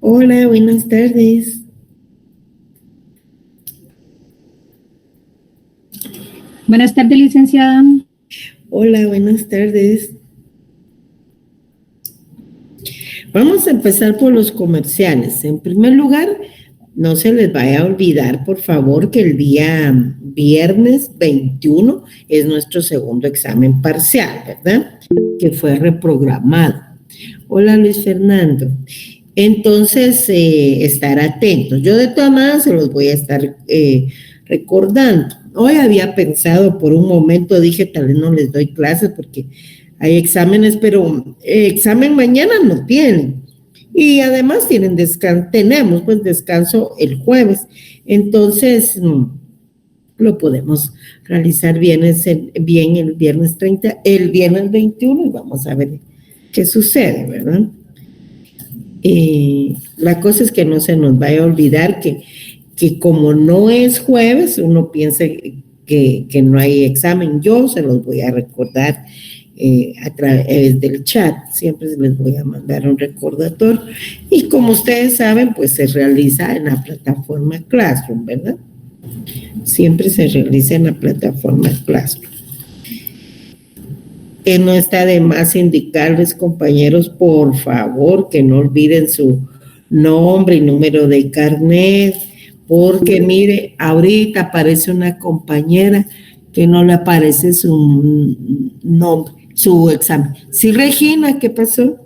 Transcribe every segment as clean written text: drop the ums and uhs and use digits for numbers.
Hola, buenas tardes. Buenas tardes, licenciada. Hola, buenas tardes. Vamos a empezar por los comerciales. En primer lugar, no se les vaya a olvidar, por favor, que el día viernes 21 es nuestro segundo examen parcial, ¿verdad? Que fue reprogramado. Hola, Luis Fernando. Entonces, estar atentos. Yo de todas maneras se los voy a estar recordando. Hoy había pensado por un momento, dije, tal vez no les doy clases porque hay exámenes, pero examen mañana no tienen. Y además tenemos pues descanso el jueves. Entonces, lo podemos realizar bien el viernes 30, el viernes 21 y vamos a ver qué sucede, ¿verdad? La cosa es que no se nos vaya a olvidar que como no es jueves, uno piensa que no hay examen. Yo se los voy a recordar a través del chat, siempre les voy a mandar un recordatorio. Y como ustedes saben, pues se realiza en la plataforma Classroom, ¿verdad? Siempre se realiza en la plataforma Classroom. No está de más indicarles, compañeros, por favor, que no olviden su nombre y número de carnet, porque mire, ahorita aparece una compañera que no le aparece su nombre, su examen. Sí, Regina, ¿qué pasó?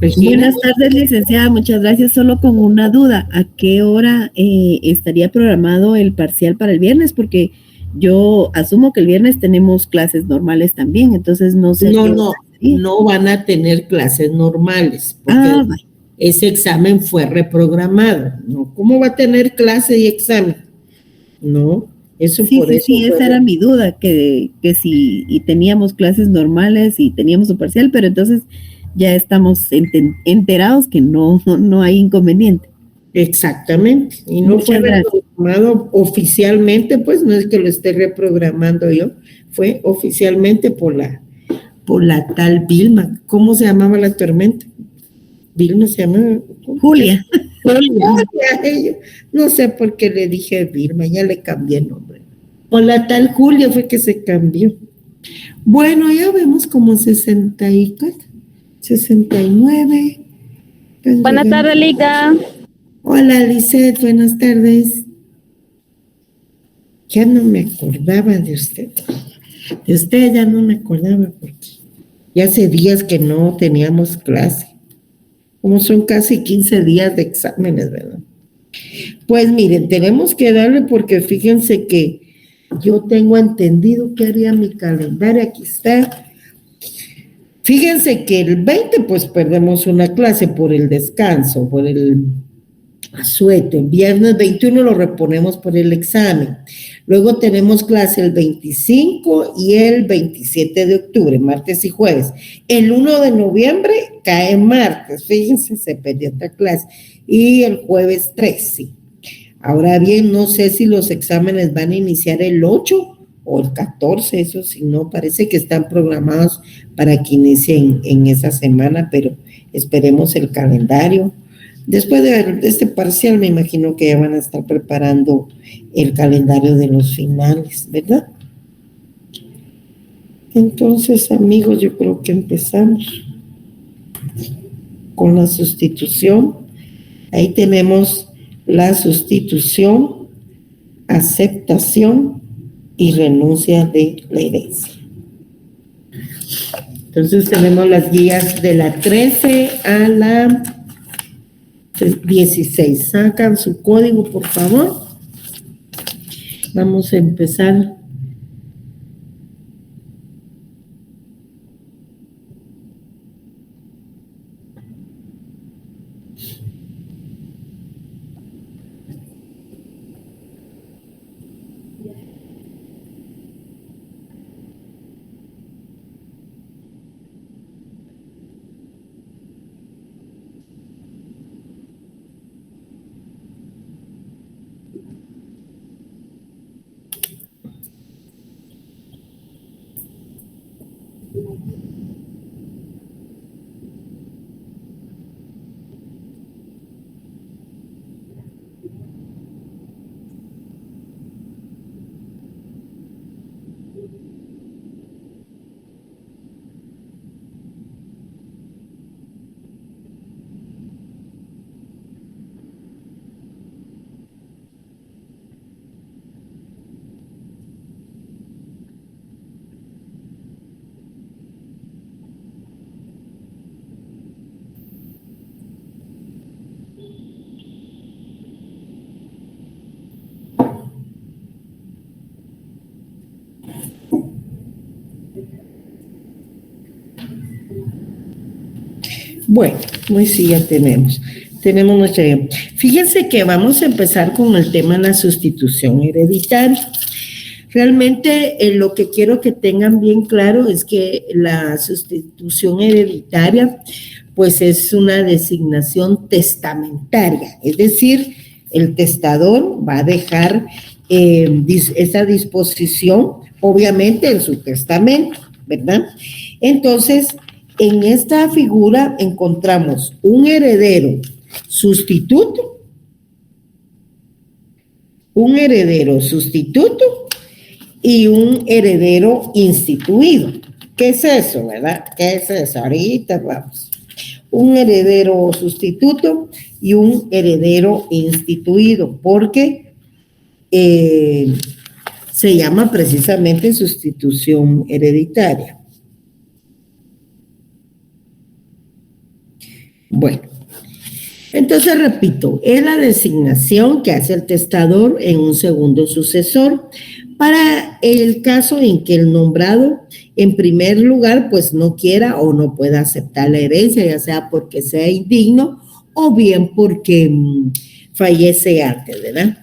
Regina. Buenas tardes, licenciada. Muchas gracias. Solo con una duda. ¿A qué hora estaría programado el parcial para el viernes? Porque yo asumo que el viernes tenemos clases normales también, entonces no sé a qué hora sería. No van a tener clases normales, porque Vale. ese examen fue reprogramado, ¿no? ¿Cómo va a tener clase y examen? No, eso Sí, por sí, eso sí, fue. esa era mi duda, que si y teníamos clases normales y teníamos un parcial, pero entonces ya estamos enterados que no hay inconveniente. Exactamente, y no fue Muchas gracias. reprogramado oficialmente, pues no es que lo esté reprogramando yo, fue oficialmente por la tal Vilma. ¿Cómo se llamaba la tormenta? Vilma se llamaba. Julia. Julia. No sé por qué le dije Vilma, ya le cambié el nombre. Por la tal Julia fue que se cambió. Bueno, ya vemos como 69. Buenas tardes, Lica. Hola, Lisette, buenas tardes. Ya no me acordaba de usted. De usted ya no me acordaba porque ya hace días que no teníamos clase. Como son casi 15 días de exámenes, ¿verdad? Pues miren, tenemos que darle porque fíjense que yo tengo entendido que haría mi calendario. Aquí está. Fíjense que el 20 pues perdemos una clase por el descanso, por el asueto. El viernes 21 lo reponemos por el examen. Luego tenemos clase el 25 y el 27 de octubre, martes y jueves. El 1 de noviembre cae martes, fíjense, se perdió esta clase. Y el jueves 3, sí. Ahora bien, no sé si los exámenes van a iniciar el 8 o el 14, eso sí, no, parece que están programados para que inicien en esa semana, pero esperemos el calendario. Después de este parcial, me imagino que ya van a estar preparando el calendario de los finales, ¿verdad? Entonces, amigos, yo creo que empezamos con la sustitución. Ahí tenemos la sustitución, aceptación y renuncia de la herencia. Entonces tenemos las guías de la 13 a la 16. Sacan su código, por favor. Vamos a empezar. Bueno, pues sí, ya tenemos. Tenemos nuestra. Fíjense que vamos a empezar con el tema de la sustitución hereditaria. Realmente lo que quiero que tengan bien claro es que la sustitución hereditaria pues es una designación testamentaria, es decir, el testador va a dejar esa disposición obviamente en su testamento, ¿verdad? Entonces, en esta figura encontramos un heredero sustituto, y un heredero instituido. ¿Qué es eso, verdad? ¿Qué es eso? Ahorita vamos. Un heredero sustituto y un heredero instituido, porque se llama precisamente sustitución hereditaria. Bueno, entonces repito, es la designación que hace el testador en un segundo sucesor para el caso en que el nombrado en primer lugar pues no quiera o no pueda aceptar la herencia, ya sea porque sea indigno o bien porque fallece antes, ¿verdad?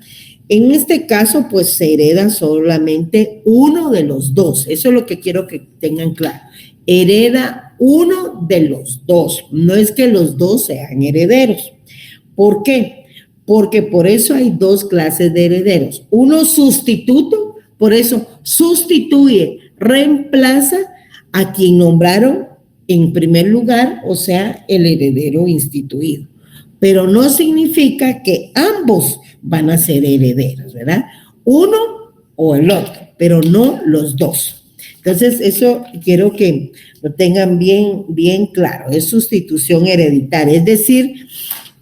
En este caso pues se hereda solamente uno de los dos, eso es lo que quiero que tengan claro, hereda uno de los dos, no es que los dos sean herederos. ¿Por qué? Porque por eso hay dos clases de herederos, uno sustituto, por eso sustituye, reemplaza a quien nombraron en primer lugar, o sea, el heredero instituido. Pero no significa que ambos van a ser herederos, ¿verdad? Uno o el otro, pero no los dos. Entonces, eso quiero que lo tengan bien claro. Es sustitución hereditaria, es decir,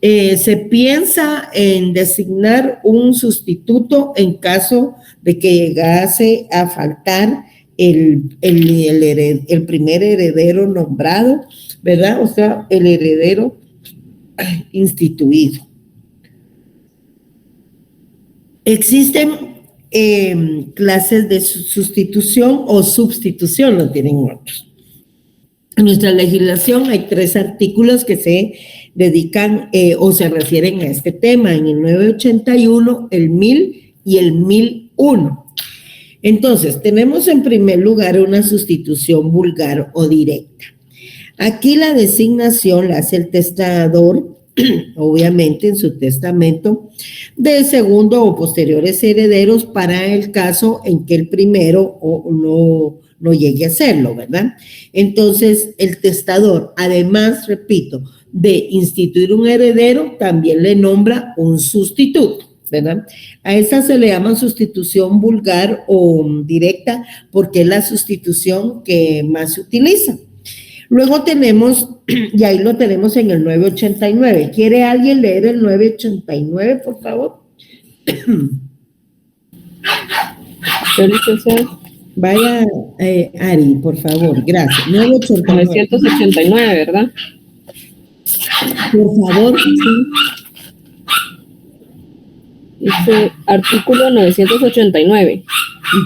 se piensa en designar un sustituto en caso de que llegase a faltar el primer heredero nombrado, ¿verdad? O sea, el heredero instituido. Existen clases de sustitución o substitución, lo tienen otros. En nuestra legislación hay 3 artículos que se dedican o se refieren a este tema, en el 981, el 1000 y el 1001. Entonces, tenemos en primer lugar una sustitución vulgar o directa. Aquí la designación la hace el testador, obviamente en su testamento, de segundo o posteriores herederos para el caso en que el primero no llegue a hacerlo, ¿verdad? Entonces, el testador, además, repito, de instituir un heredero, también le nombra un sustituto, ¿verdad? A esa se le llama sustitución vulgar o directa porque es la sustitución que más se utiliza. Luego tenemos, y ahí lo tenemos en el 989. ¿Quiere alguien leer el 989, por favor? Vaya, Ari, por favor, gracias. 989, ¿verdad? Por favor, sí. Dice artículo 989.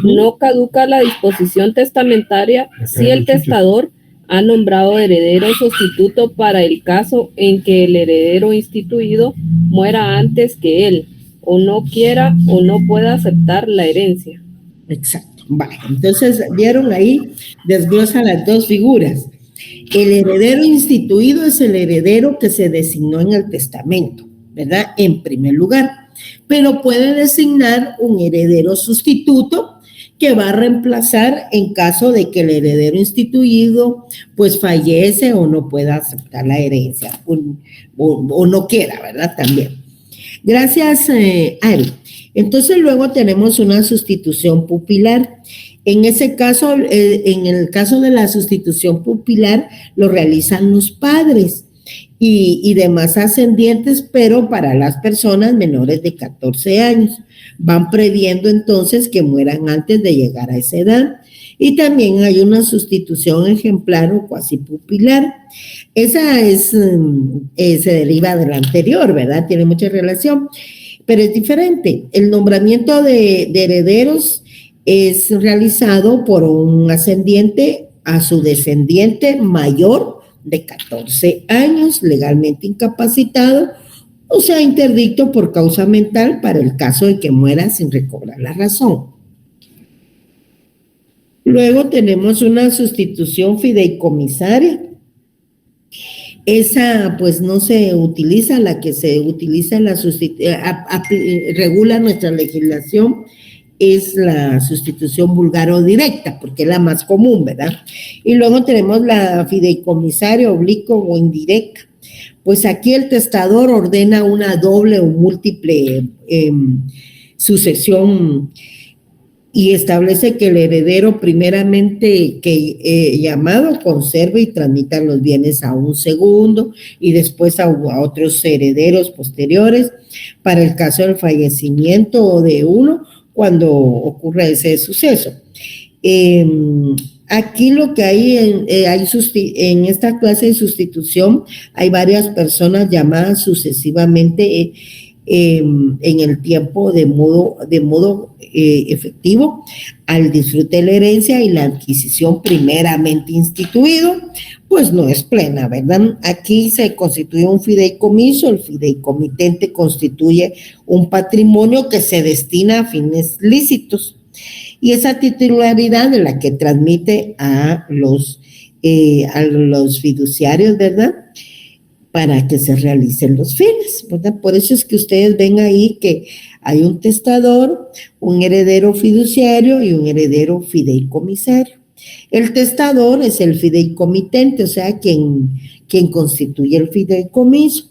No caduca la disposición testamentaria si el testador ha nombrado heredero sustituto para el caso en que el heredero instituido muera antes que él, o no quiera o no pueda aceptar la herencia. Exacto. Vale. Entonces, vieron ahí, desglosa las dos figuras. El heredero instituido es el heredero que se designó en el testamento, ¿verdad? En primer lugar. Pero puede designar un heredero sustituto que va a reemplazar en caso de que el heredero instituido pues fallece o no pueda aceptar la herencia o no quiera, ¿verdad? También. Gracias, Ari. Entonces luego tenemos una sustitución pupilar. En ese caso, en el caso de la sustitución pupilar, lo realizan los padres y demás ascendientes, pero para las personas menores de 14 años. Van previendo entonces que mueran antes de llegar a esa edad. Y también hay una sustitución ejemplar o cuasi pupilar. Esa se deriva de la anterior, ¿verdad? Tiene mucha relación, pero es diferente. El nombramiento de herederos es realizado por un ascendiente a su descendiente mayor de 14 años, legalmente incapacitado, o sea, interdicto por causa mental para el caso de que muera sin recobrar la razón. Luego tenemos una sustitución fideicomisaria. Esa pues no se utiliza, la que se utiliza en la regula nuestra legislación es la sustitución vulgar o directa, porque es la más común, ¿verdad? Y luego tenemos la fideicomisaria oblicua o indirecta. Pues aquí el testador ordena una doble o múltiple sucesión y establece que el heredero primeramente llamado conserve y transmita los bienes a un segundo y después a otros herederos posteriores para el caso del fallecimiento de uno cuando ocurra ese suceso. Aquí lo que hay en esta clase de sustitución hay varias personas llamadas sucesivamente en el tiempo de modo efectivo al disfrute de la herencia y la adquisición primeramente instituido, pues no es plena, ¿verdad? Aquí se constituye un fideicomiso, el fideicomitente constituye un patrimonio que se destina a fines lícitos y esa titularidad de la que transmite a los fiduciarios, ¿verdad?, para que se realicen los fines, ¿verdad? Por eso es que ustedes ven ahí que hay un testador, un heredero fiduciario y un heredero fideicomisario. El testador es el fideicomitente, o sea, quien constituye el fideicomiso.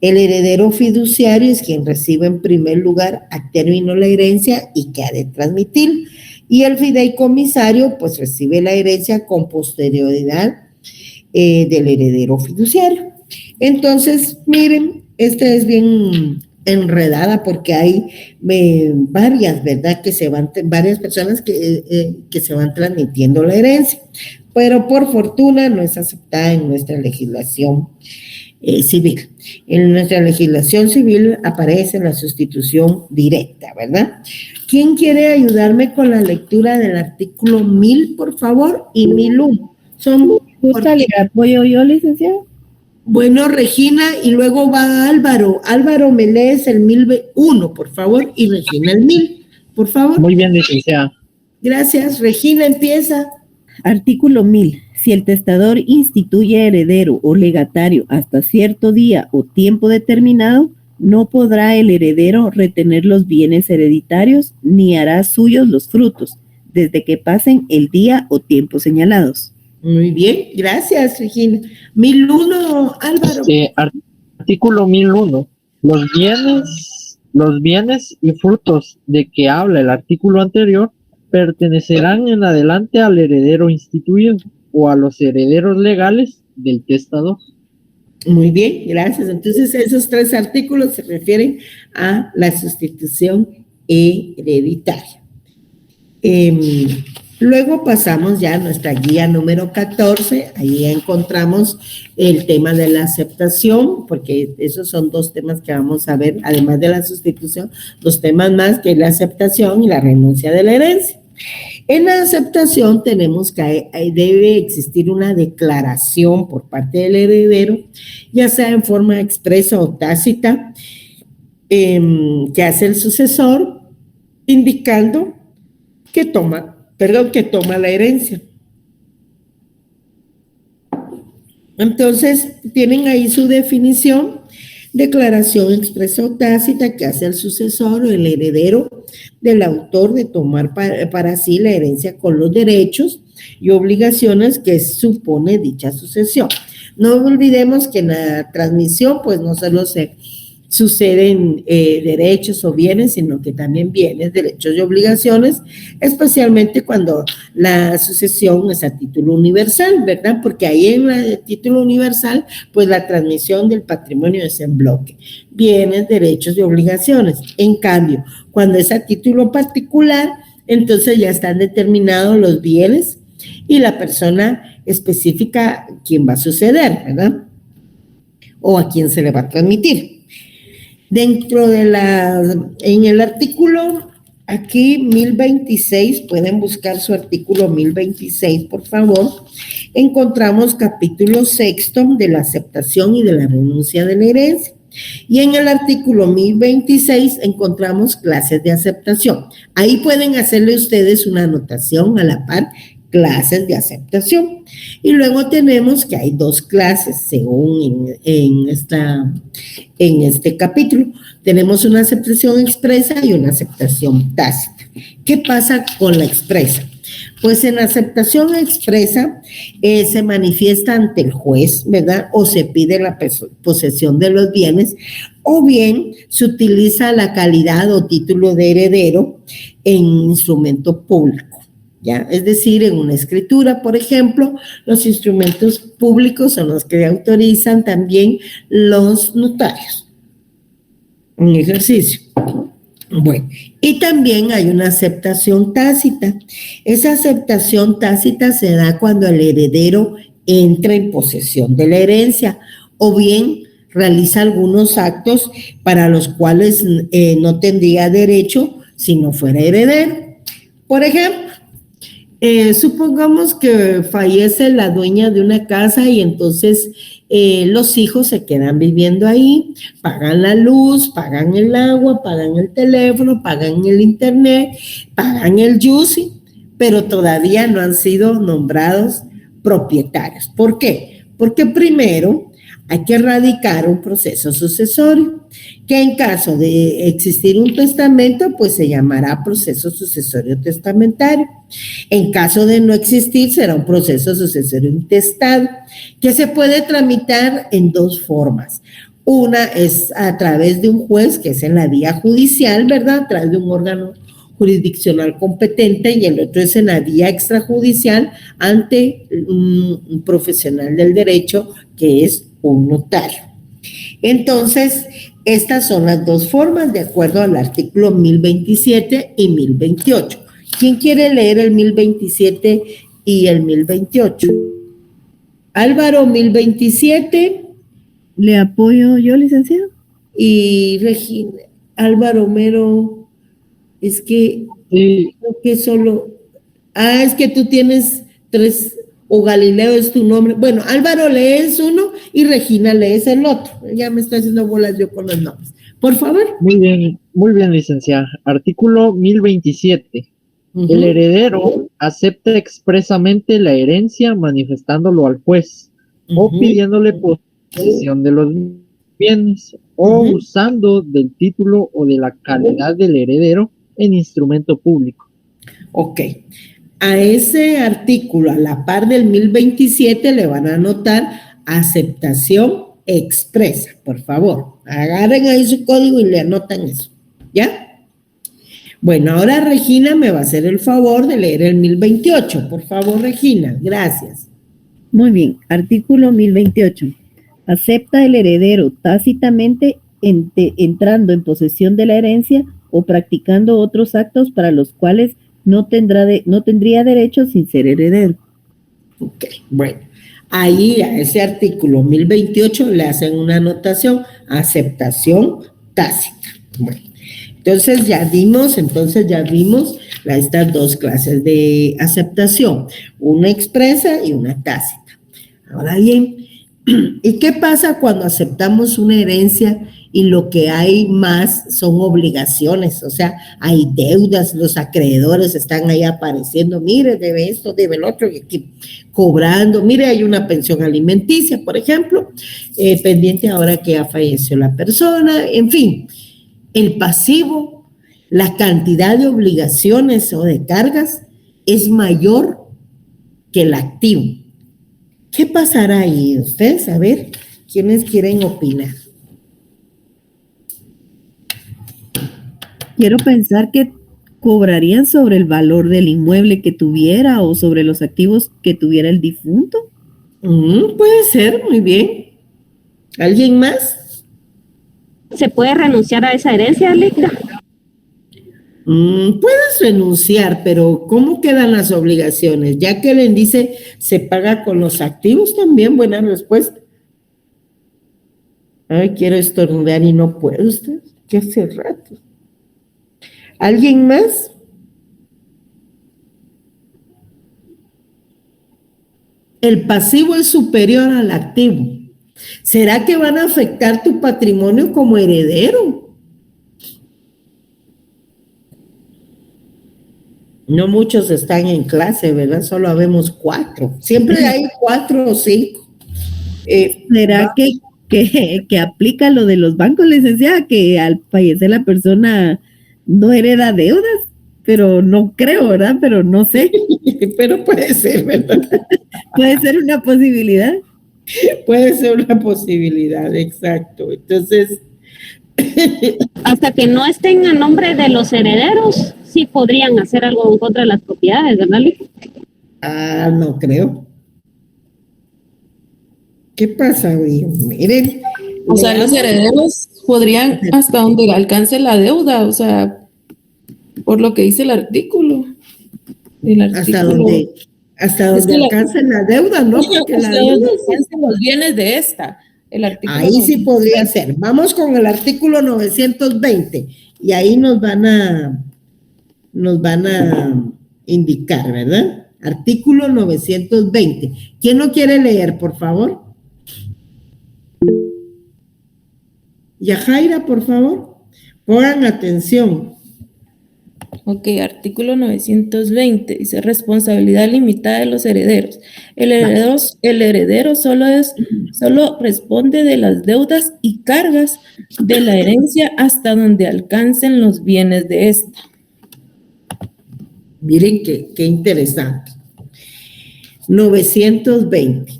El heredero fiduciario es quien recibe en primer lugar a término la herencia y que ha de transmitir. Y el fideicomisario, pues, recibe la herencia con posterioridad del heredero fiduciario. Entonces, miren, esta es bien enredada porque hay varias, ¿verdad?, varias personas que se van transmitiendo la herencia, pero por fortuna no es aceptada en nuestra legislación civil. En nuestra legislación civil aparece la sustitución directa, ¿verdad? ¿Quién quiere ayudarme con la lectura del artículo 1000, por favor, y 1001? ¿Gusta le apoyo yo, licenciado? Bueno, Regina, y luego va Álvaro. Álvaro, me lees el 1001, por favor, y Regina el 1000, por favor. Muy bien, licenciada. Gracias. Regina, empieza. Artículo 1000. Si el testador instituye heredero o legatario hasta cierto día o tiempo determinado, no podrá el heredero retener los bienes hereditarios ni hará suyos los frutos, desde que pasen el día o tiempo señalados. Muy bien, gracias, Regina. 1001, Álvaro. Artículo 1001. Los bienes y frutos de que habla el artículo anterior pertenecerán en adelante al heredero instituido o a los herederos legales del testador. Muy bien, gracias. Entonces, esos 3 artículos se refieren a la sustitución hereditaria. Luego pasamos ya a nuestra guía número 14, ahí encontramos el tema de la aceptación, porque esos son 2 temas que vamos a ver, además de la sustitución, 2 temas más, que es la aceptación y la renuncia de la herencia. En la aceptación tenemos que debe existir una declaración por parte del heredero, ya sea en forma expresa o tácita, que hace el sucesor, indicando que toma la herencia. Entonces, tienen ahí su definición: declaración expresa o tácita que hace el sucesor o el heredero del autor de tomar para sí la herencia con los derechos y obligaciones que supone dicha sucesión. No olvidemos que en la transmisión, pues no solo se suceden derechos o bienes, sino que también bienes, derechos y obligaciones, especialmente cuando la sucesión es a título universal, ¿verdad? Porque ahí en el título universal, pues la transmisión del patrimonio es en bloque, bienes, derechos y obligaciones. En cambio, cuando es a título particular, entonces ya están determinados los bienes y la persona específica quien va a suceder, ¿verdad? O a quién se le va a transmitir. En el artículo aquí 1026, pueden buscar su artículo 1026, por favor. Encontramos capítulo sexto de la aceptación y de la renuncia de la herencia. Y en el artículo 1026 encontramos clases de aceptación. Ahí pueden hacerle ustedes una anotación a la par, clases de aceptación. Y luego tenemos que hay dos clases según en este capítulo. Tenemos una aceptación expresa y una aceptación tácita. ¿Qué pasa con la expresa? Pues en la aceptación expresa se manifiesta ante el juez, ¿verdad? O se pide la posesión de los bienes, o bien se utiliza la calidad o título de heredero en instrumento público, ¿ya? Es decir, en una escritura, por ejemplo, los instrumentos públicos son los que autorizan también los notarios. Un ejercicio. Bueno, y también hay una aceptación tácita. Esa aceptación tácita se da cuando el heredero entra en posesión de la herencia o bien realiza algunos actos para los cuales no tendría derecho si no fuera heredero. Por ejemplo, supongamos que fallece la dueña de una casa y entonces los hijos se quedan viviendo ahí, pagan la luz, pagan el agua, pagan el teléfono, pagan el internet, pagan el YUSI, pero todavía no han sido nombrados propietarios. ¿Por qué? Porque primero hay que radicar un proceso sucesorio, que en caso de existir un testamento, pues se llamará proceso sucesorio testamentario. En caso de no existir, será un proceso sucesorio intestado, que se puede tramitar en dos formas. Una es a través de un juez, que es en la vía judicial, ¿verdad? A través de un órgano jurisdiccional competente, y el otro es en la vía extrajudicial ante un profesional del derecho, que es un notario. Entonces, estas son las dos formas de acuerdo al artículo 1027 y 1028. ¿Quién quiere leer el 1027 y el 1028? Álvaro, 1027. ¿Le apoyo yo, licenciado? Y Regina, Álvaro Mero, es que, Sí, creo que solo, es que tú tienes tres, o Galileo es tu nombre. Bueno, Álvaro lees uno y Regina lees el otro. Ya me estoy haciendo bolas yo con los nombres. Por favor. muy bien, licenciada. Artículo 1027. El heredero acepta expresamente la herencia manifestándolo al juez o pidiéndole posesión de los bienes o usando del título o de la calidad del heredero en instrumento público. Ok. A ese artículo, a la par del 1027, le van a anotar aceptación expresa, por favor. Agarren ahí su código y le anotan eso, ¿ya? Bueno, ahora Regina me va a hacer el favor de leer el 1028. Por favor, Regina, gracias. Muy bien, artículo 1028. Acepta el heredero tácitamente entrando en posesión de la herencia o practicando otros actos para los cuales no tendría derecho sin ser heredero. Ok, bueno. Ahí a ese artículo 1028 le hacen una anotación, aceptación tácita. Bueno, entonces ya vimos estas dos clases de aceptación, una expresa y una tácita. Ahora bien, ¿y qué pasa cuando aceptamos una herencia y lo que hay más son obligaciones? O sea, hay deudas, los acreedores están ahí apareciendo, mire, debe esto, debe el otro, y aquí cobrando, mire, hay una pensión alimenticia, por ejemplo, pendiente ahora que ya falleció la persona, en fin, el pasivo, la cantidad de obligaciones o de cargas es mayor que el activo. ¿Qué pasará ahí? Ustedes, a ver, ¿quiénes quieren opinar? Quiero pensar que cobrarían sobre el valor del inmueble que tuviera o sobre los activos que tuviera el difunto. Puede ser, muy bien. ¿Alguien más? ¿Se puede renunciar a esa herencia, Licta? Puedes renunciar, pero ¿cómo quedan las obligaciones? Ya que el índice se paga con los activos también, buena respuesta. Ay, quiero estornudar y no puedo, usted, que hace rato. ¿Alguien más? El pasivo es superior al activo. ¿Será que van a afectar tu patrimonio como heredero? No muchos están en clase, ¿verdad? Solo habemos 4. Siempre hay 4 o 5. ¿Será que aplica lo de los bancos, licenciada, que al fallecer la persona no hereda deudas? Pero no creo, ¿verdad? Pero no sé. Pero puede ser, ¿verdad? Puede ser una posibilidad. Puede ser una posibilidad, exacto. Entonces, Hasta que no estén a nombre de los herederos, sí podrían hacer algo en contra de las propiedades, ¿verdad, Lic? no creo. ¿Qué pasa, güey? Miren. O sea, los herederos podrían hasta donde alcance la deuda, o sea, por lo que dice el artículo. Hasta donde alcance la deuda, ¿no? Porque hasta donde alcancen los bienes de esta. El artículo ahí sí podría ser. Vamos con el artículo 920 y ahí nos van a indicar, ¿verdad? Artículo 920. ¿Quién lo quiere leer, por favor? Yajaira, por favor. Pongan atención. Ok, artículo 920 dice responsabilidad limitada de los herederos. El heredero solo responde de las deudas y cargas de la herencia hasta donde alcancen los bienes de esta. Miren qué interesante. 920.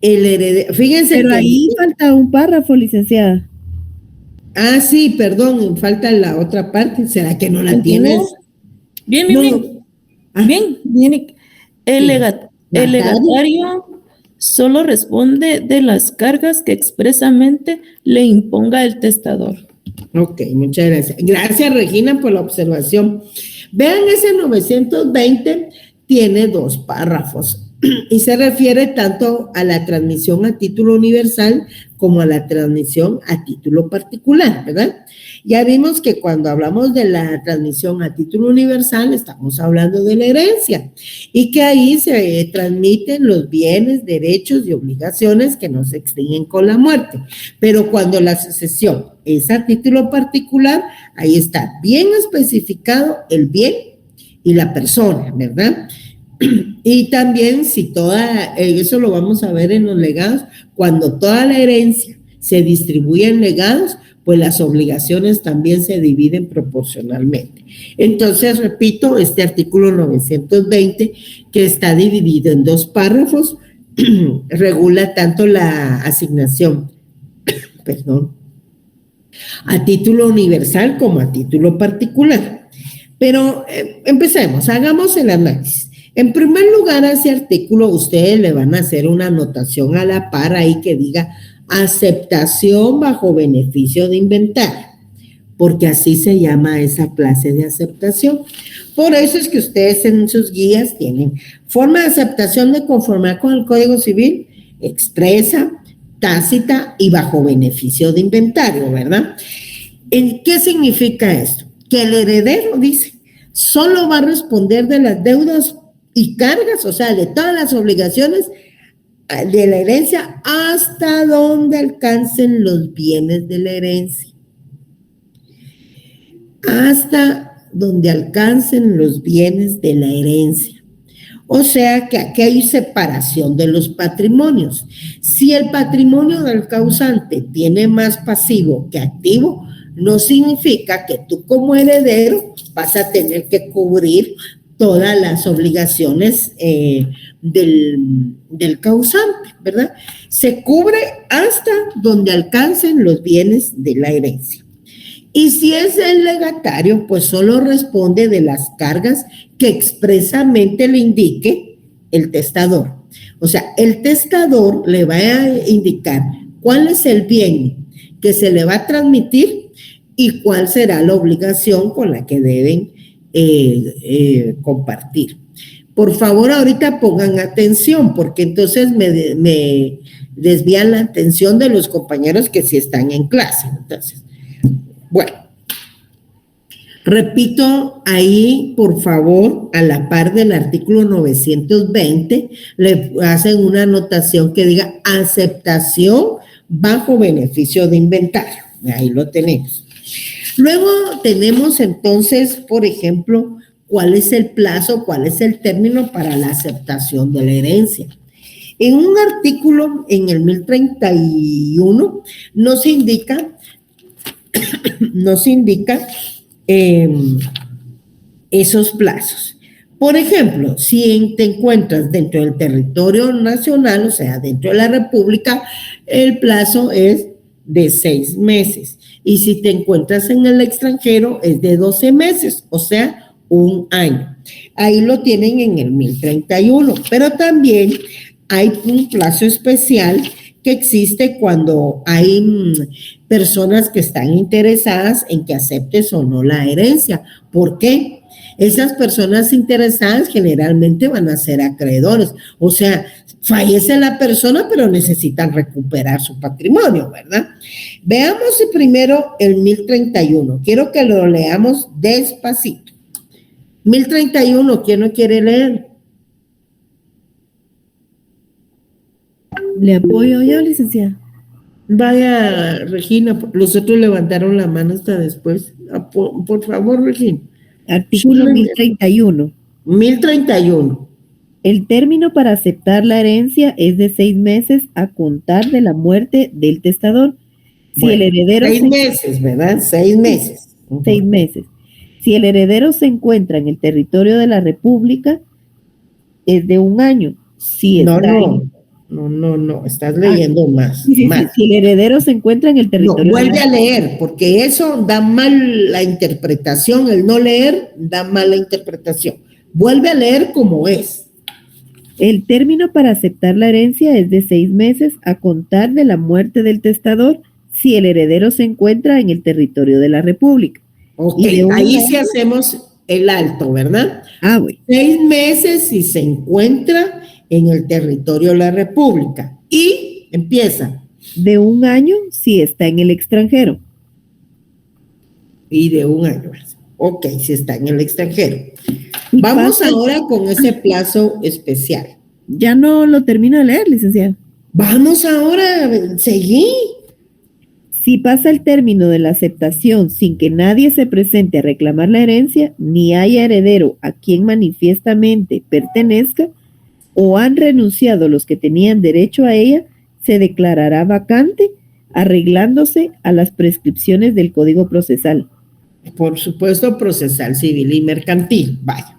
El heredero, fíjense. Pero ahí falta un párrafo, licenciada. Sí, perdón, falta la otra parte. ¿Será que no la tienes? Bien. El legatario solo responde de las cargas que expresamente le imponga el testador. Ok, muchas gracias. Gracias, Regina, por la observación. Vean, ese 920 tiene 2 párrafos y se refiere tanto a la transmisión a título universal como a la transmisión a título particular, ¿verdad? Ya vimos que cuando hablamos de la transmisión a título universal estamos hablando de la herencia y que ahí se transmiten los bienes, derechos y obligaciones que no se extinguen con la muerte. Pero cuando la sucesión es a título particular, ahí está bien especificado el bien y la persona, ¿verdad? Y también si eso lo vamos a ver en los legados, cuando toda la herencia se distribuye en legados, pues las obligaciones también se dividen proporcionalmente. Entonces, repito, este artículo 920, que está dividido en 2 párrafos, regula tanto la asignación, a título universal como a título particular. Pero empecemos, hagamos el análisis. En primer lugar, a ese artículo ustedes le van a hacer una anotación a la par ahí que diga aceptación bajo beneficio de inventario, porque así se llama esa clase de aceptación. Por eso es que ustedes en sus guías tienen forma de aceptación de conformidad con el Código Civil, expresa, tácita y bajo beneficio de inventario, ¿verdad? ¿Qué significa esto? Que el heredero, dice, solo va a responder de las deudas y cargas, o sea, de todas las obligaciones de la herencia hasta donde alcancen los bienes de la herencia. Hasta donde alcancen los bienes de la herencia. O sea que aquí hay separación de los patrimonios. Si el patrimonio del causante tiene más pasivo que activo, no significa que tú como heredero vas a tener que cubrir todas las obligaciones del causante, ¿verdad? Se cubre hasta donde alcancen los bienes de la herencia. Y si es el legatario, pues solo responde de las cargas que expresamente le indique el testador. O sea, el testador le va a indicar cuál es el bien que se le va a transmitir y cuál será la obligación con la que deben compartir. Por favor, ahorita pongan atención, porque entonces me desvían la atención de los compañeros que sí están en clase. Entonces, bueno, Repito ahí, por favor, a la par del artículo 920, le hacen una anotación que diga aceptación bajo beneficio de inventario. Ahí lo tenemos. Luego tenemos entonces, por ejemplo, cuál es el plazo, cuál es el término para la aceptación de la herencia. En un artículo, en el 1031, nos indica esos plazos. Por ejemplo, si te encuentras dentro del territorio nacional, o sea, dentro de la República, el plazo es de 6 meses. Y si te encuentras en el extranjero, es de 12 meses, o sea, 1 año. Ahí lo tienen en el 1031, pero también hay un plazo especial que existe cuando hay personas que están interesadas en que aceptes o no la herencia. ¿Por qué? Esas personas interesadas generalmente van a ser acreedores. O sea, fallece la persona, pero necesitan recuperar su patrimonio, ¿verdad? Veamos primero el 1031. Quiero que lo leamos despacito. 1031, ¿quién no quiere leer? ¿Le apoyo yo, licenciada? Vaya, Regina, los otros levantaron la mano hasta después. Por favor, Regina. Artículo 1031. 1031. El término para aceptar la herencia es de 6 meses a contar de la muerte del testador. Si Bueno, el heredero 6 meses, ¿verdad? 6 meses. 6 meses. Si el heredero se encuentra en el territorio de la República, es de 1 año. Si No, está no, estás leyendo más. sí, más. si el heredero se encuentra en el No, territorio vuelve a leer, porque eso da mal la interpretación, el no leer da mala interpretación. Vuelve a leer como es. El término para aceptar la herencia es de 6 meses a contar de la muerte del testador si el heredero se encuentra en el territorio de la República. Ok, ahí sí hacemos el alto, ¿verdad? Bueno. 6 meses si se encuentra en el territorio de la República. Y empieza. De 1 año si está en el extranjero. Y de 1 año. Ok, si está en el extranjero. Vamos ahora con ese plazo especial. Ya no lo termino de leer, licenciada. Vamos ahora, seguí. Si pasa el término de la aceptación sin que nadie se presente a reclamar la herencia, ni haya heredero a quien manifiestamente pertenezca, o han renunciado los que tenían derecho a ella, se declarará vacante, arreglándose a las prescripciones del Código Procesal. Por supuesto, procesal, civil y mercantil. Vaya.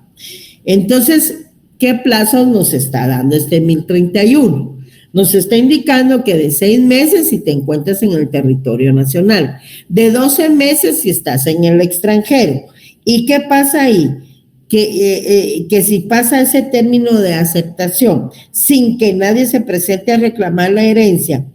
Entonces, ¿qué plazos nos está dando este 1031? Nos está indicando que de 6 meses si te encuentras en el territorio nacional, de 12 meses si estás en el extranjero. ¿Y qué pasa ahí? Que si pasa ese término de aceptación sin que nadie se presente a reclamar la herencia,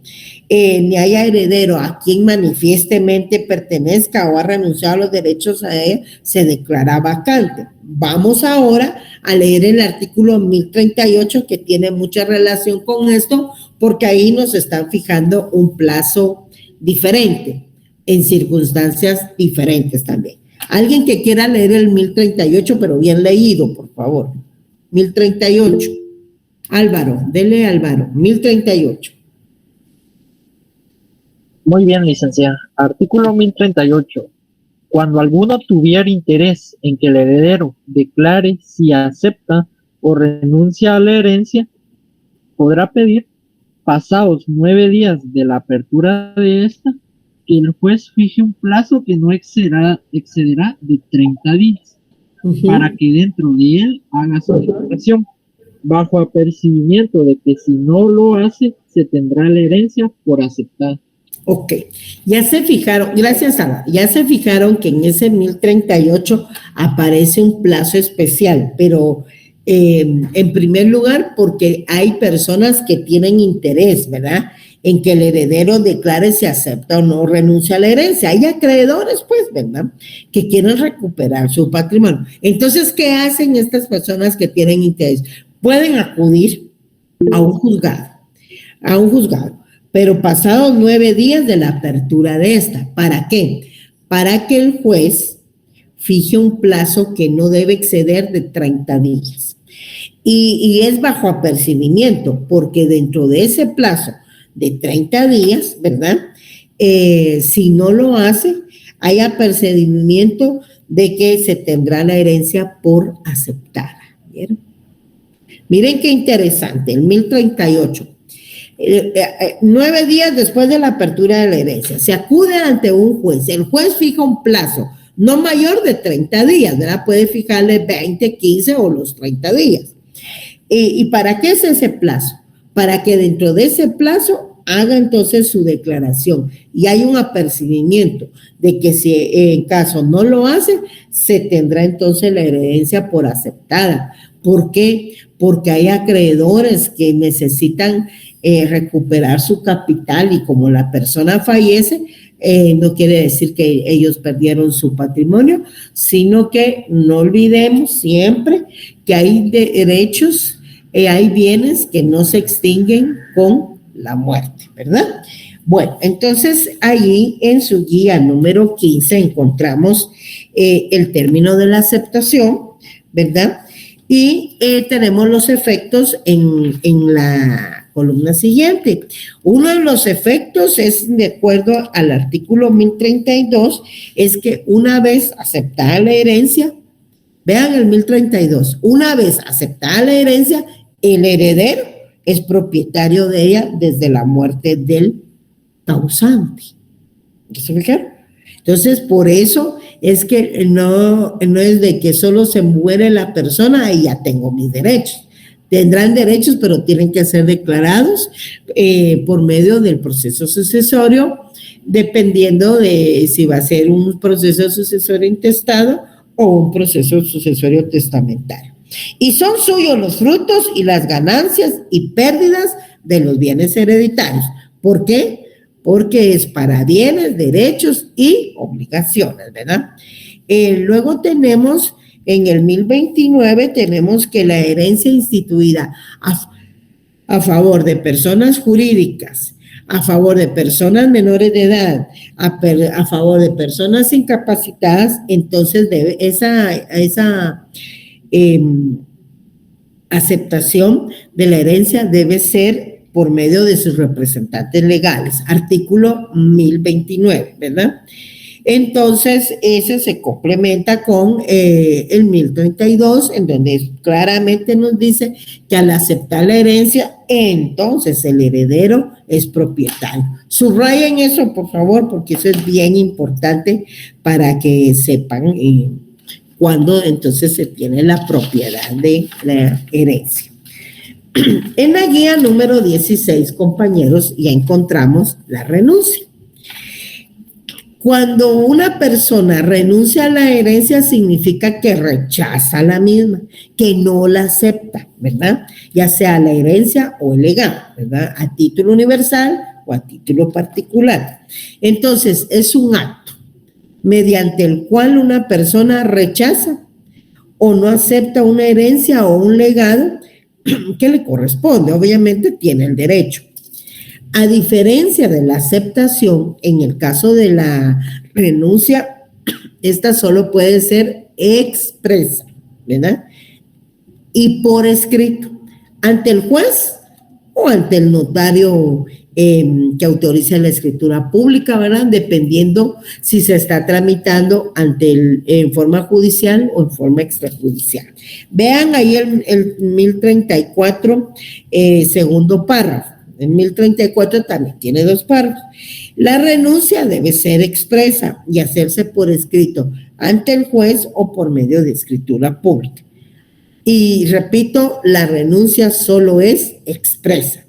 ni haya heredero a quien manifiestamente pertenezca o ha renunciado a los derechos a ella, se declara vacante. Vamos ahora a leer el artículo 1038 que tiene mucha relación con esto porque ahí nos están fijando un plazo diferente en circunstancias diferentes también. Alguien que quiera leer el 1038 pero bien leído, por favor. 1038. Álvaro, dele Álvaro, 1038. Muy bien, licenciada. Artículo 1038. Cuando alguno tuviera interés en que el heredero declare si acepta o renuncia a la herencia, podrá pedir, pasados 9 días de la apertura de esta, que el juez fije un plazo que no excederá de 30 días, para que dentro de él haga su declaración, bajo apercibimiento de que si no lo hace, se tendrá la herencia por aceptar. Ok, ya se fijaron, gracias Ana, ya se fijaron que en ese 1038 aparece un plazo especial, pero en primer lugar porque hay personas que tienen interés, ¿verdad? En que el heredero declare si acepta o no renuncia a la herencia. Hay acreedores, pues, ¿verdad? Que quieren recuperar su patrimonio. Entonces, ¿qué hacen estas personas que tienen interés? Pueden acudir a un juzgado, pero pasados 9 días de la apertura de esta. ¿Para qué? Para que el juez fije un plazo que no debe exceder de 30 días. Y es bajo apercibimiento, porque dentro de ese plazo de 30 días, ¿verdad? Si no lo hace, hay apercibimiento de que se tendrá la herencia por aceptada. ¿Vieron? Miren qué interesante, el 1038. 9 días después de la apertura de la herencia, se acude ante un juez. El juez fija un plazo no mayor de 30 días, ¿verdad? Puede fijarle 20, 15 o los 30 días. ¿Y para qué es ese plazo? Para que dentro de ese plazo haga entonces su declaración y hay un apercibimiento de que si en caso no lo hace, se tendrá entonces la herencia por aceptada. ¿Por qué? Porque hay acreedores que necesitan recuperar su capital y como la persona fallece, no quiere decir que ellos perdieron su patrimonio, sino que no olvidemos siempre que hay derechos, hay bienes que no se extinguen con la muerte, ¿verdad? Bueno, entonces ahí en su guía número 15 encontramos el término de la aceptación, ¿verdad? Y tenemos los efectos en la columna siguiente. Uno de los efectos es, de acuerdo al artículo 1032, es que una vez aceptada la herencia, vean el 1032, una vez aceptada la herencia, el heredero es propietario de ella desde la muerte del causante. ¿Se fijaron? Entonces, por eso es que no es de que solo se muere la persona y ya tengo mis derechos. Tendrán derechos, pero tienen que ser declarados por medio del proceso sucesorio, dependiendo de si va a ser un proceso sucesorio intestado o un proceso sucesorio testamentario. Y son suyos los frutos y las ganancias y pérdidas de los bienes hereditarios. ¿Por qué? Porque es para bienes, derechos y obligaciones, ¿verdad? Luego tenemos, en el 1029, tenemos que la herencia instituida a favor de personas jurídicas, a favor de personas menores de edad, a favor de personas incapacitadas, entonces debe esa aceptación de la herencia debe ser por medio de sus representantes legales. Artículo 1029, ¿verdad? Entonces, ese se complementa con el 1032, en donde claramente nos dice que al aceptar la herencia, entonces el heredero es propietario. Subrayen eso, por favor, porque eso es bien importante para que sepan cuándo entonces se tiene la propiedad de la herencia. En la guía número 16, compañeros, ya encontramos la renuncia. Cuando una persona renuncia a la herencia significa que rechaza la misma, que no la acepta, ¿verdad? Ya sea la herencia o el legado, ¿verdad? A título universal o a título particular. Entonces, es un acto mediante el cual una persona rechaza o no acepta una herencia o un legado que le corresponde. Obviamente tiene el derecho. A diferencia de la aceptación, en el caso de la renuncia, esta solo puede ser expresa, ¿verdad? Y por escrito, ante el juez o ante el notario que autoriza la escritura pública, ¿verdad? Dependiendo si se está tramitando en forma judicial o en forma extrajudicial. Vean ahí el 1034, segundo párrafo. En 1034 también tiene 2 párrafos. La renuncia debe ser expresa y hacerse por escrito ante el juez o por medio de escritura pública. Y repito, la renuncia solo es expresa.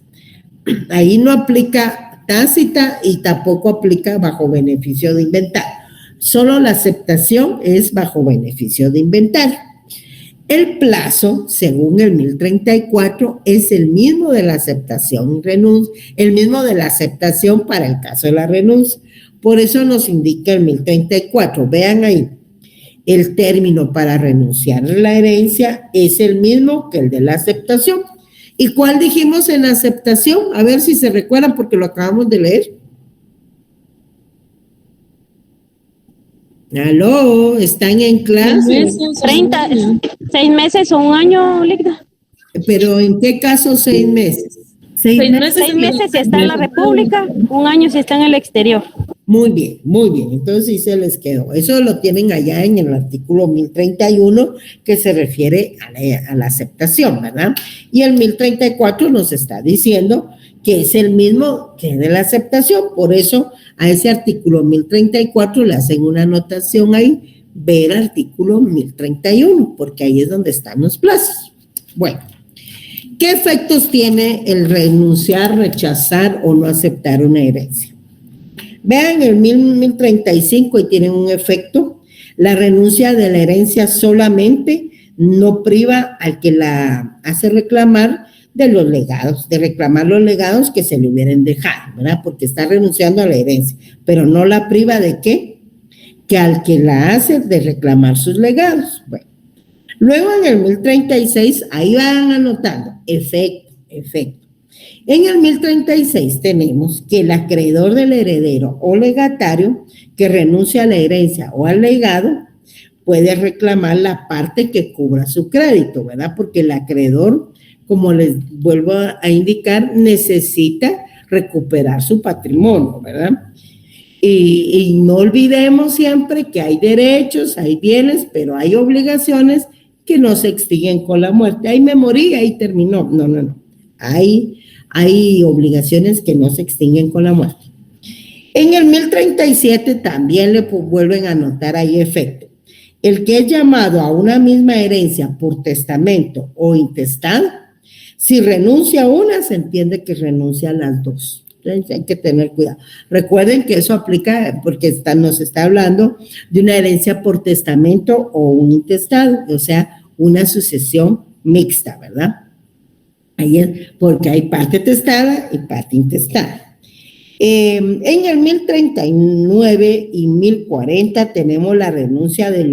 Ahí no aplica tácita y tampoco aplica bajo beneficio de inventario. Solo la aceptación es bajo beneficio de inventario. El plazo, según el 1034, es el mismo de la aceptación y renuncia, el mismo de la aceptación para el caso de la renuncia. Por eso nos indica el 1034. Vean ahí, el término para renunciar a la herencia es el mismo que el de la aceptación. ¿Y cuál dijimos en aceptación? A ver si se recuerdan porque lo acabamos de leer. Aló, ¿están en clase? 30, 6 meses o un año, Ligda. Pero ¿en qué caso 6 meses? 6 meses si está en la República, un año si está en el exterior. Muy bien, muy bien. Entonces sí se les quedó. Eso lo tienen allá en el artículo 1031 que se refiere a la aceptación, ¿verdad? Y el 1034 nos está diciendo que es el mismo que de la aceptación. Por eso a ese artículo 1034 le hacen una anotación ahí, ver artículo 1031, porque ahí es donde están los plazos. Bueno, ¿qué efectos tiene el renunciar, rechazar o no aceptar una herencia? Vean el 1035 y tienen un efecto. La renuncia de la herencia solamente no priva al que la hace reclamar de los legados, de reclamar los legados que se le hubieran dejado, ¿verdad? Porque está renunciando a la herencia, pero no la priva de ¿qué? Que al que la hace de reclamar sus legados. Bueno, luego en el 1036, ahí van anotando, efecto. En el 1036 tenemos que el acreedor del heredero o legatario que renuncia a la herencia o al legado puede reclamar la parte que cubra su crédito, ¿verdad? Porque el acreedor, como les vuelvo a indicar, necesita recuperar su patrimonio, ¿verdad? Y no olvidemos siempre que hay derechos, hay bienes, pero hay obligaciones que no se extinguen con la muerte. Ahí me morí, ahí terminó. No. Hay obligaciones que no se extinguen con la muerte. En el 1037 también le vuelven a anotar ahí efecto. El que es llamado a una misma herencia por testamento o intestado, si renuncia a una, se entiende que renuncia a las dos. Entonces hay que tener cuidado. Recuerden que eso aplica porque nos está hablando de una herencia por testamento o un intestado, o sea, una sucesión mixta, ¿verdad? Ahí es porque hay parte testada y parte intestada. En el 1039 y 1040 tenemos la renuncia de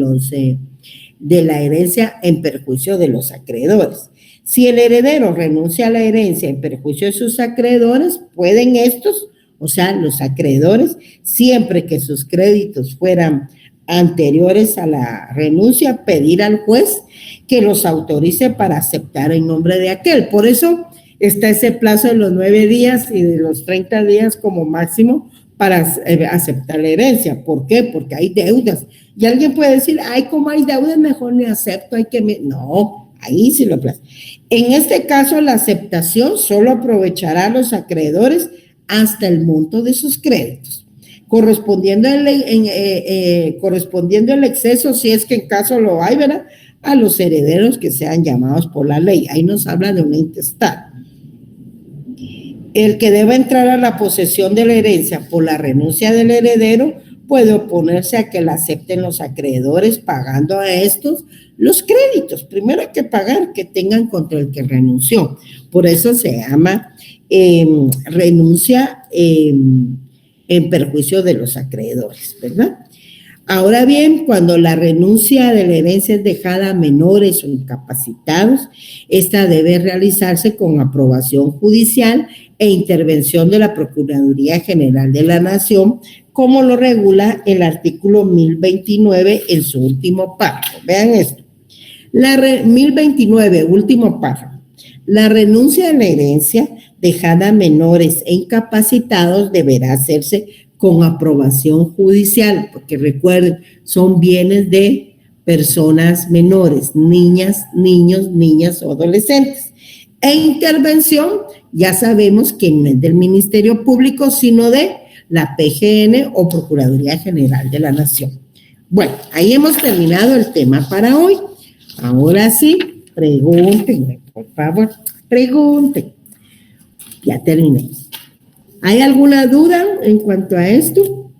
la herencia en perjuicio de los acreedores. Si el heredero renuncia a la herencia en perjuicio de sus acreedores, pueden estos, o sea, los acreedores, siempre que sus créditos fueran anteriores a la renuncia, pedir al juez que los autorice para aceptar en nombre de aquel. Por eso está ese plazo de los 9 días y de los 30 días como máximo para aceptar la herencia. ¿Por qué? Porque hay deudas. Y alguien puede decir, ay, como hay deudas, mejor ni acepto. No, ahí sí lo plazo. En este caso, la aceptación solo aprovechará a los acreedores hasta el monto de sus créditos, correspondiendo el exceso, si es que en caso lo hay, ¿verdad?, a los herederos que sean llamados por la ley. Ahí nos habla de una intestad. El que deba entrar a la posesión de la herencia por la renuncia del heredero puede oponerse a que la acepten los acreedores pagando a estos los créditos. Primero hay que pagar que tengan contra el que renunció. Por eso se llama renuncia en perjuicio de los acreedores, ¿verdad? Ahora bien, cuando la renuncia de la herencia es dejada a menores o incapacitados, esta debe realizarse con aprobación judicial e intervención de la Procuraduría General de la Nación, como lo regula el artículo 1029 en su último párrafo. Vean esto. 1029, último párrafo. La renuncia de la herencia dejada a menores e incapacitados deberá hacerse con aprobación judicial, porque recuerden, son bienes de personas menores, niñas, niños, niñas o adolescentes. E intervención, ya sabemos que no es del Ministerio Público, sino de la PGN o Procuraduría General de la Nación. Bueno, ahí hemos terminado el tema para hoy. Ahora sí, pregúntenme, por favor, pregunten. Ya terminé. ¿Hay alguna duda en cuanto a esto?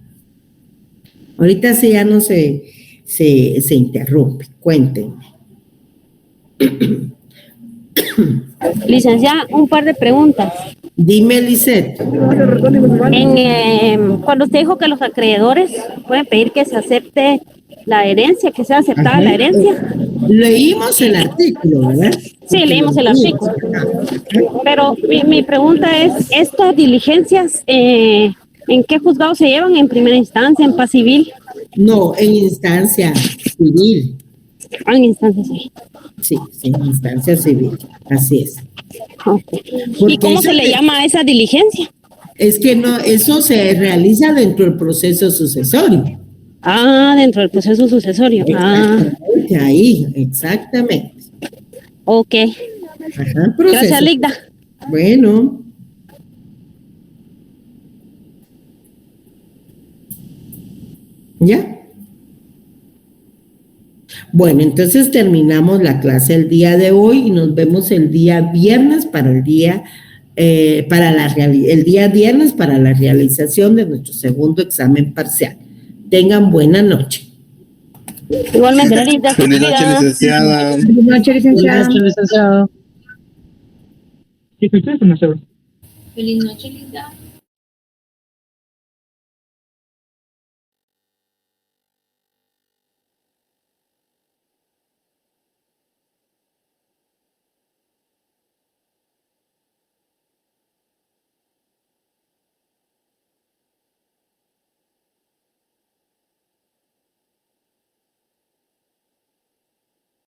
Ahorita sí ya no se interrumpe. Cuéntenme. Licenciada, un par de preguntas. Dime, Lisette. Cuando usted dijo que los acreedores pueden pedir que se acepte la herencia, que sea aceptada la herencia. Leímos el artículo, ¿verdad? Sí, leímos el artículo. Pero mi pregunta es, ¿estas diligencias en qué juzgado se llevan? ¿En primera instancia, en paz civil? No, en instancia civil. En instancias, sí. Sí, en instancia civil. Así es. Ok. Porque ¿Y cómo eso se le llama a esa diligencia? Es que no, eso se realiza dentro del proceso sucesorio. Ah, dentro del proceso sucesorio. Ah, Exactamente, ahí, exactamente. ok. Ajá, proceso. Gracias, Ligda. Bueno. ¿Ya? Bueno, entonces terminamos la clase el día de hoy y nos vemos el día viernes para el día viernes para la realización de nuestro segundo examen parcial. Tengan buena noche. Igualmente, Ligda. Feliz noche, licenciada. Buenas noches, licenciada. Buenas noches, licenciado. Sí, ustedes, profesor. Feliz noche, Linda.